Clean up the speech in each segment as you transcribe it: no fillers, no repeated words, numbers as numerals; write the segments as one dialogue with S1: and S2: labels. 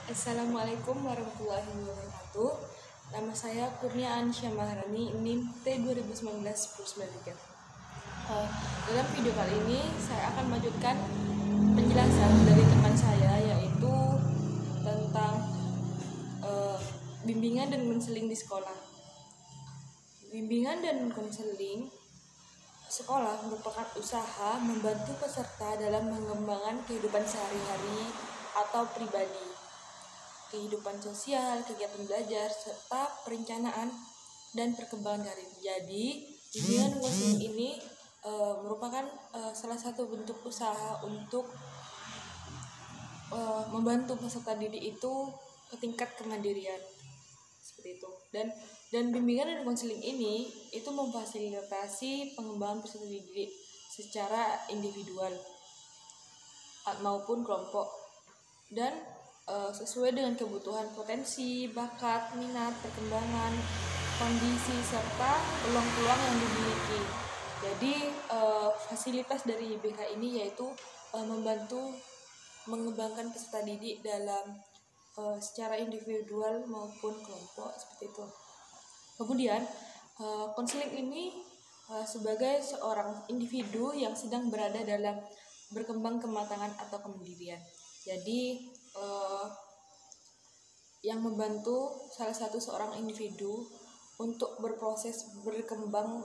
S1: Assalamualaikum warahmatullahi wabarakatuh. Nama saya Kurnia Anisya Maharani, NIM T2019-1093. Dalam video kali ini saya akan melanjutkan penjelasan dari teman saya, yaitu tentang bimbingan dan konseling di sekolah. Bimbingan dan konseling sekolah merupakan usaha membantu peserta dalam mengembangkan kehidupan sehari-hari atau pribadi, kehidupan sosial, kegiatan belajar, serta perencanaan dan perkembangan karir. Jadi, bimbingan dan konseling ini merupakan salah satu bentuk usaha untuk membantu peserta didik itu ke tingkat kemandirian, seperti itu. Dan bimbingan dan konseling ini itu memfasilitasi pengembangan peserta didik secara individual maupun kelompok, dan sesuai dengan kebutuhan, potensi, bakat, minat, perkembangan, kondisi, serta peluang-peluang yang dimiliki. Jadi fasilitas dari BK ini yaitu membantu mengembangkan peserta didik dalam secara individual maupun kelompok, seperti itu. Kemudian konseling ini sebagai seorang individu yang sedang berada dalam berkembang kematangan atau kemandirian. Jadi yang membantu salah satu seorang individu untuk berproses berkembang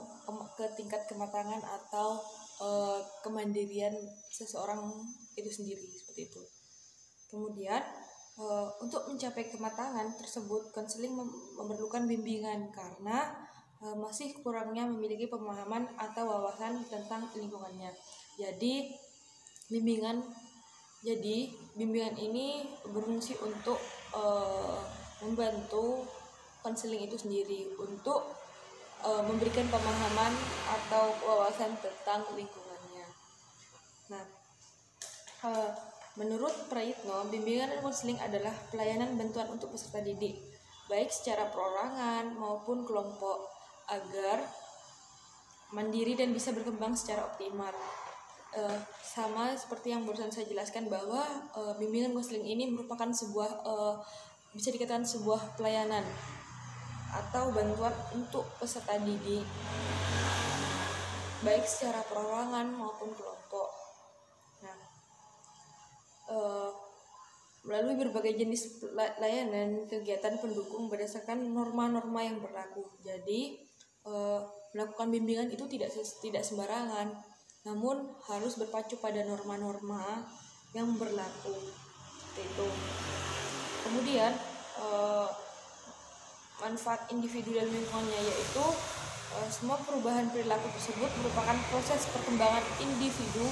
S1: ke tingkat kematangan atau kemandirian seseorang itu sendiri, seperti itu. Kemudian untuk mencapai kematangan tersebut, konseling memerlukan bimbingan karena masih kurangnya memiliki pemahaman atau wawasan tentang lingkungannya. Jadi bimbingan ini berfungsi untuk membantu konseling itu sendiri untuk memberikan pemahaman atau wawasan tentang lingkungannya. Nah, menurut Prayitno, bimbingan dan konseling adalah pelayanan bantuan untuk peserta didik, baik secara perorangan maupun kelompok, agar mandiri dan bisa berkembang secara optimal. Sama seperti yang barusan saya jelaskan bahwa bimbingan konseling ini merupakan sebuah bisa dikatakan sebuah pelayanan atau bantuan untuk peserta didik, baik secara perorangan maupun kelompok. Nah, melalui berbagai jenis layanan kegiatan pendukung berdasarkan norma-norma yang berlaku. Jadi melakukan bimbingan itu tidak sembarangan, namun harus berpacu pada norma-norma yang berlaku, seperti itu. Kemudian manfaat individu dan lingkungannya, yaitu semua perubahan perilaku tersebut merupakan proses perkembangan individu,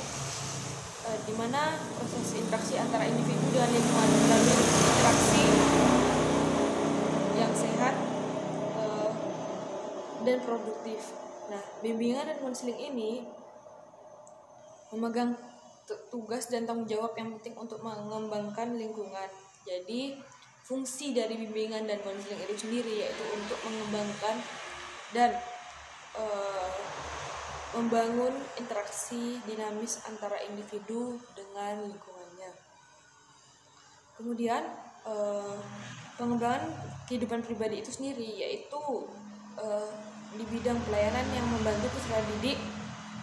S1: di mana proses interaksi antara individu dengan lingkungan melalui interaksi yang sehat dan produktif. Nah, bimbingan dan konseling ini memegang tugas dan tanggung jawab yang penting untuk mengembangkan lingkungan. Jadi fungsi dari bimbingan dan konseling itu sendiri yaitu untuk mengembangkan dan membangun interaksi dinamis antara individu dengan lingkungannya. Kemudian pengembangan kehidupan pribadi itu sendiri yaitu di bidang pelayanan yang membantu peserta didik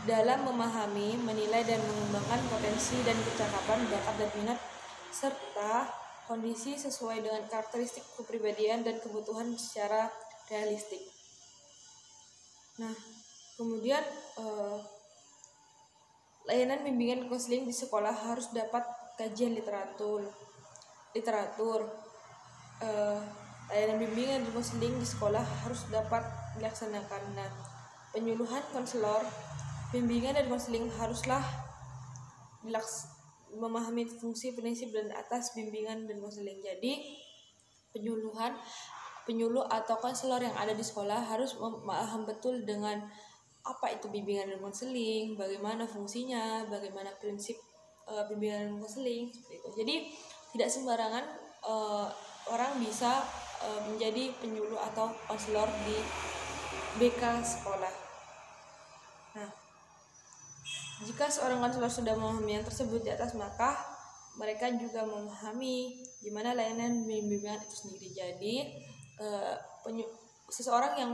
S1: dalam memahami, menilai, dan mengembangkan potensi dan kecakapan, bakat dan minat, serta kondisi sesuai dengan karakteristik kepribadian dan kebutuhan secara realistik. Nah, kemudian layanan bimbingan konseling di sekolah harus dapat kajian literatur. Layanan bimbingan dan konseling di sekolah harus dapat dilaksanakan. Nah, penyuluhan konselor bimbingan dan konseling haruslah memahami fungsi, prinsip, dan atas bimbingan dan konseling. Jadi penyuluh atau konselor yang ada di sekolah harus memaham betul dengan apa itu bimbingan dan konseling, bagaimana fungsinya, bagaimana prinsip bimbingan dan konseling, seperti itu. Jadi tidak sembarangan orang bisa menjadi penyuluh atau konselor di BK sekolah. Nah, jika seorang konselor sudah memahami yang tersebut di atas, maka mereka juga memahami gimana layanan bimbingan itu sendiri. Jadi seseorang yang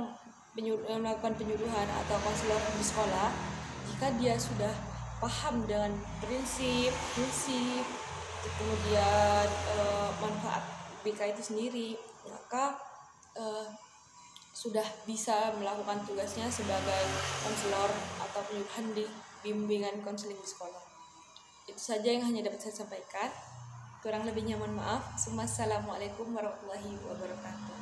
S1: melakukan penyuluhan atau konselor di sekolah, jika dia sudah paham dengan prinsip, kemudian manfaat BK itu sendiri, maka sudah bisa melakukan tugasnya sebagai konselor atau penyuluhan di bimbingan konseling di sekolah. Itu saja yang hanya dapat saya sampaikan. Kurang lebihnya mohon maaf. Assalamualaikum warahmatullahi wabarakatuh.